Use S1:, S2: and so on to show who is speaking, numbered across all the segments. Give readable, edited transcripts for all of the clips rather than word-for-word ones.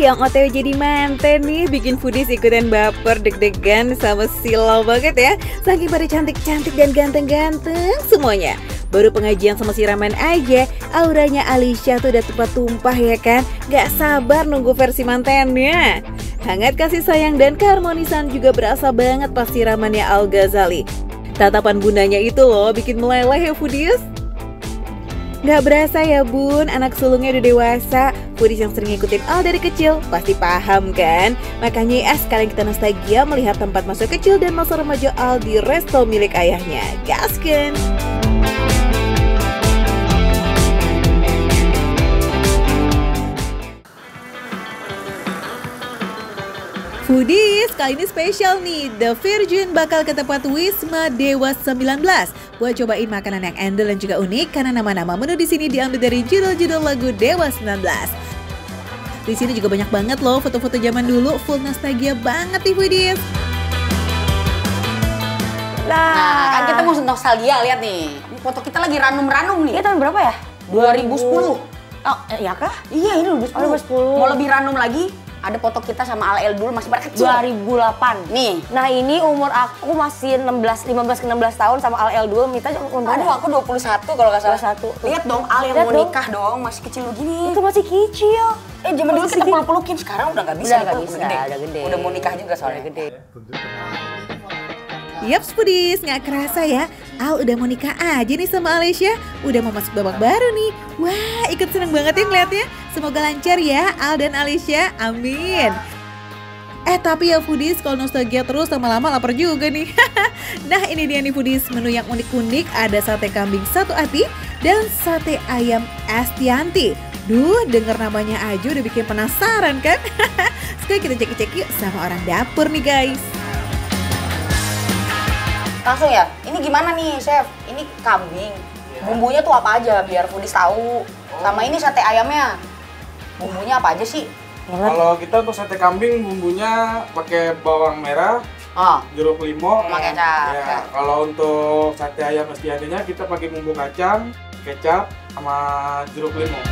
S1: yang OTW jadi manten nih bikin foodies ikutan baper deg-degan sama silau banget ya. Saking pada cantik-cantik dan ganteng-ganteng semuanya. Baru pengajian sama siraman aja, auranya Alisha tuh udah tumpah-tumpah ya kan. Gak sabar nunggu versi mantennya. Hangat kasih sayang dan keharmonisan juga berasa banget pas siramannya Al Ghazali. Tatapan bundanya itu loh bikin meleleh ya foodies. Gak berasa ya bun, anak sulungnya udah dewasa. Foodies yang sering ngikutin Al dari kecil pasti paham kan. Makanya sekalian kita nostalgia melihat tempat masa kecil dan masa remaja Al di resto milik ayahnya. Gasken! Foodies, kali ini spesial nih. The Virgin bakal ke tempat Wisma Dewa 19 buat cobain makanan yang endel dan juga unik karena nama-nama menu di sini diambil dari judul-judul lagu Dewa 19. Di sini juga banyak banget loh foto-foto zaman dulu, full nostalgia banget nih Foodies.
S2: Nah, kan kita mau nostalgia, lihat nih. Foto kita lagi ranum-ranum nih.
S3: Ini tahun berapa ya?
S2: 2010.
S3: Oh, iya kah?
S2: Iya, ini 2010.
S3: 2010.
S2: Mau lebih ranum lagi? Ada foto kita sama Al dulu masih pada kecil.
S3: 2008.
S2: Nih.
S3: Nah ini umur aku masih 15 ke 16 tahun sama Al dulu. Mita umur
S2: Aduh, aku 21 kalau nggak salah.
S3: 21.
S2: Lihat dong Al yang
S3: Lihat
S2: mau
S3: dong.
S2: nikah dong, masih kecil begini.
S3: Itu masih kecil.
S2: Zaman dulu kita peluk-pelukin, sekarang udah nggak bisa.
S3: Udah nggak bisa, udah gede.
S2: Udah mau nikah juga soalnya.
S3: Udah gede.
S1: Yaps Foodies, gak kerasa ya, Al udah mau nikah aja nih sama Alisha. Udah mau masuk babak baru nih. Wah, ikut seneng banget ya ngeliatnya. Semoga lancar ya Al dan Alisha, amin. Tapi ya Foodies, kalau nostalgia terus lama-lama lapar juga nih. Nah ini dia nih Foodies, menu yang unik-unik. Ada sate kambing satu ati dan sate ayam Estianti. Duh, denger namanya aja udah bikin penasaran kan? Sekali kita cek-cek yuk sama orang dapur nih guys.
S2: Langsung ya, ini gimana nih Chef? Ini kambing, bumbunya tuh apa aja biar Foodies tahu. Sama ini sate ayamnya, bumbunya apa aja sih?
S4: Kalau kita untuk sate kambing bumbunya pakai bawang merah, jeruk limau,
S2: sama kecap.
S4: Ya, kalau untuk sate ayam Estiantinya kita pakai bumbu kacang, kecap, sama jeruk limau.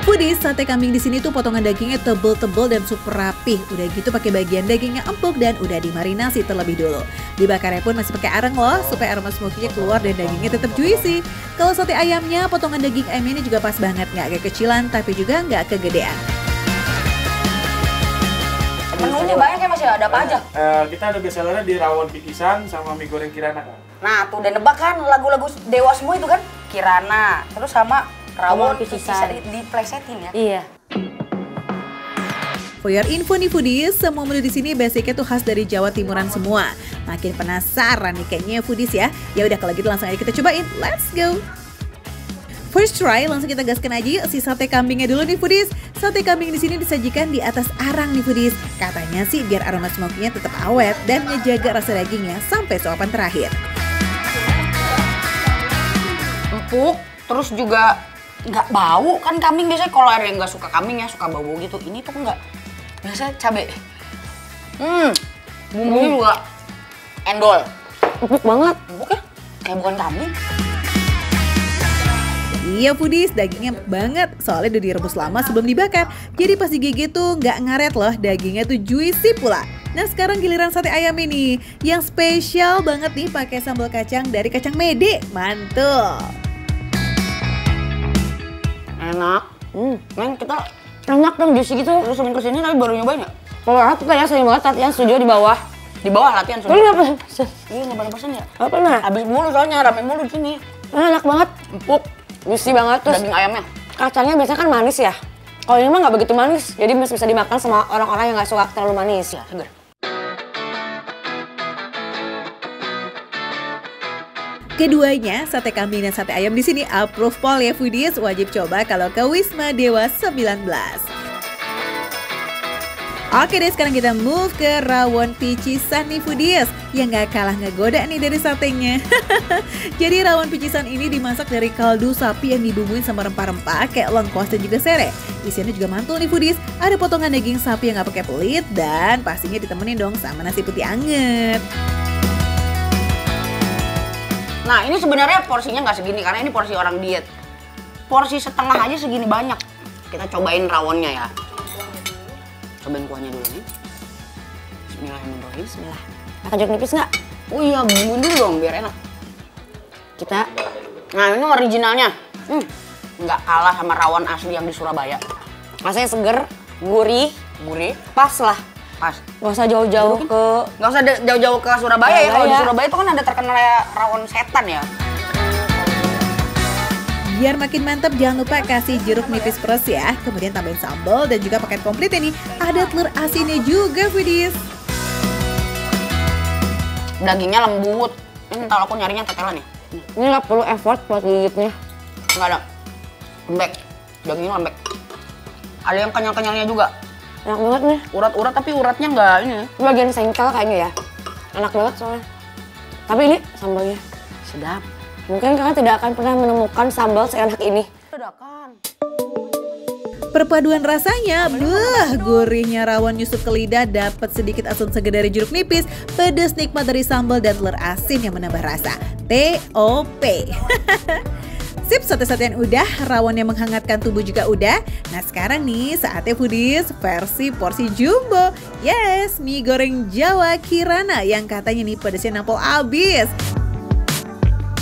S1: Foodies, sate kambing di sini tuh potongan dagingnya tebel-tebel dan super rapih. Udah gitu pakai bagian dagingnya empuk dan udah dimarinasi terlebih dulu. Dibakarnya pun masih pakai areng loh supaya aroma smoky-nya keluar dan dagingnya tetap juicy. Kalau sate ayamnya, potongan daging ayamnya ini juga pas banget, nggak kekecilan tapi juga nggak kegedean.
S2: Menunya banyak ya Mas ya, ada apa aja?
S4: Kita ada bestsellernya di rawon pikisan sama mie goreng Kirana kan.
S2: Nah tuh udah nebak kan lagu-lagu Dewa semua itu kan? Kirana, terus sama rawon bisa diplesetin ya?
S3: Iya.
S1: For your info nih Foodies, semua menu di sini basicnya tuh khas dari Jawa Timuran semua. Makin penasaran nih kayaknya Foodies ya. Ya udah kalau gitu langsung aja kita cobain. Let's go. First try, langsung kita gaskan aja yuk si sate kambingnya dulu nih Foodies. Sate kambing di sini disajikan di atas arang nih Foodies. Katanya sih biar aroma smoky-nya tetap awet dan ngejaga rasa dagingnya sampai suapan terakhir.
S2: Empuk, terus juga nggak bau kan kambing. Biasanya kalau ada yang nggak suka kambing ya suka bau gitu, ini tuh nggak. Biasanya cabai. Bumbunya juga endol.
S3: Empuk banget.
S2: Empuk ya? Kayak bukan kambing.
S1: Iya Foodies, dagingnya empuk banget. Soalnya udah direbus lama sebelum dibakar. Jadi pas digigit tuh nggak ngaret loh, dagingnya tuh juicy pula. Nah sekarang giliran sate ayam ini. Yang spesial banget nih pakai sambal kacang dari kacang mede. Mantul.
S2: Enak. Neng kita
S3: Enak dong, juicy gitu.
S2: terus sering kesini tapi baru nyobain ya?
S3: Kalau aku kayak sering banget latihan studio di bawah.
S2: Di bawah latihan
S3: Tapi
S2: sudah.
S3: nggak pernah.
S2: Iya nggak pernah pesen ya?
S3: Nggak pernah.
S2: Habis mulu soalnya rame mulu di sini.
S3: Enak banget.
S2: Empuk.
S3: Juicy banget. Terus
S2: Daging ayamnya.
S3: kacangnya biasanya kan manis ya. Kalau ini mah nggak begitu manis. Jadi masih bisa dimakan sama orang-orang yang nggak suka terlalu manis.
S2: Ya, seger.
S1: Keduanya, sate kambing dan sate ayam di sini approve Paul ya Foodies, wajib coba kalau ke Wisma Dewa 19. Oke deh, sekarang kita move ke rawon picisan nih Foodies, yang gak kalah ngegoda nih dari satenya. Jadi rawon picisan ini dimasak dari kaldu sapi yang dibumbuin sama rempah-rempah kayak lengkuas dan juga sereh. Isiannya juga mantul nih Foodies, ada potongan daging sapi yang gak pakai pelit dan pastinya ditemenin dong sama nasi putih anget.
S2: Nah ini sebenarnya porsinya nggak segini karena ini porsi orang diet. Porsi setengah aja segini banyak. Kita cobain rawonnya ya. Cobain kuahnya dulu nih. Bismillahirrahmanirrahim.
S3: Bismillah. Pakai jeruk nipis nggak?
S2: Oh iya, bumbuin dulu dong biar enak. Nah ini originalnya. Nggak kalah sama rawon asli yang di Surabaya.
S3: Rasanya seger, gurih, pas lah.
S2: Pas.
S3: Nggak usah jauh-jauh ke...
S2: Nggak usah jauh-jauh ke Surabaya ya. Kalau di Surabaya itu kan ada terkenal rawon setan ya.
S1: Biar makin mantap, jangan lupa kasih jeruk nipis peres ya. Kemudian tambahin sambal dan juga paket komplit ini. Ada telur asinnya juga, Foodies.
S2: Dagingnya lembut. Ini kalau aku nyarinya tetelan ya.
S3: Ini nggak perlu effort buat gigitnya.
S2: Nggak ada. Lembek. Dagingnya lembek. Ada yang kenyal-kenyalnya juga.
S3: Enak banget nih.
S2: Urat-urat tapi uratnya nggak ini.
S3: Ini bagian sengkel kayaknya ya. Enak banget soalnya. Tapi ini sambalnya
S2: Sedap.
S3: mungkin kalian tidak akan pernah menemukan sambal seenak ini.
S2: Dadakan.
S1: Perpaduan rasanya, gurihnya rawon nyusup ke lidah, dapat sedikit asam segar dari jeruk nipis, pedas nikmat dari sambal dan telur asin yang menambah rasa. TOP. Sip, sate-satean udah, rawon yang menghangatkan tubuh juga udah. Nah sekarang nih saatnya Foodies versi porsi jumbo. Yes, mie goreng Jawa Kirana yang katanya nih pedasnya nampol abis.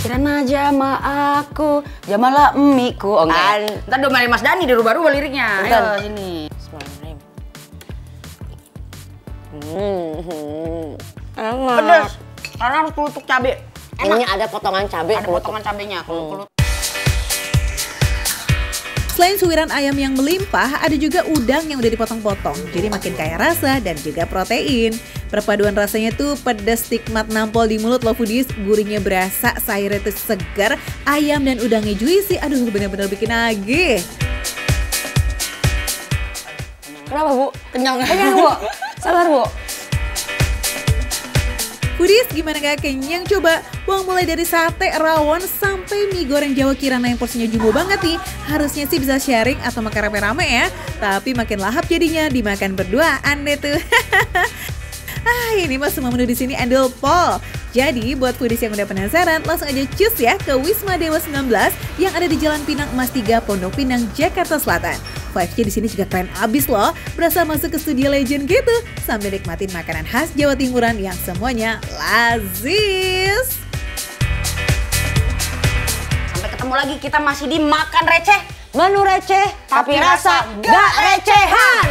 S2: Kirana jama aku, jamalah emiku. Oh enggak. Ntar domelin Mas Dani dirubah-rubah liriknya.
S3: Bentar.
S2: Ayo sini.
S3: Bismillahirrahmanirrahim.
S2: Pedas. Karena harus kelutuk cabe.
S3: Ini ada potongan cabai.
S2: Ada potongan cabenya. Kelutuk.
S1: Selain suwiran ayam yang melimpah, ada juga udang yang udah dipotong-potong. Jadi makin kaya rasa dan juga protein. Perpaduan rasanya tuh pedas nikmat nampol di mulut loh Foodies. Gurihnya berasa, sayurnya tuh segar, ayam dan udangnya juicy. Aduh bener-bener bikin nagih.
S3: Kenapa Bu?
S2: Kenyang.
S3: Kenyang Bu? Sabar Bu.
S1: Foodies gimana gak kenyang coba? Uang mulai dari sate, rawon, sampai mie goreng Jawa Kirana yang porsinya jumbo banget nih. Harusnya sih bisa sharing atau makan rame-rame ya. Tapi makin lahap jadinya, dimakan berduaan deh tuh. Ini mah semua menu di sini endul pol. Jadi buat Foodies yang udah penasaran, langsung aja cus ya ke Wisma Dewa 19 yang ada di Jalan Pinang Emas 3, Pondok Pinang, Jakarta Selatan. Vibes-nya di sini juga keren abis loh, berasa masuk ke studio legend gitu, sambil nikmatin makanan khas Jawa Timuran yang semuanya lazis.
S2: Sampai ketemu lagi, kita masih di Makan Receh.
S3: Menu receh, tapi rasa gak recehan.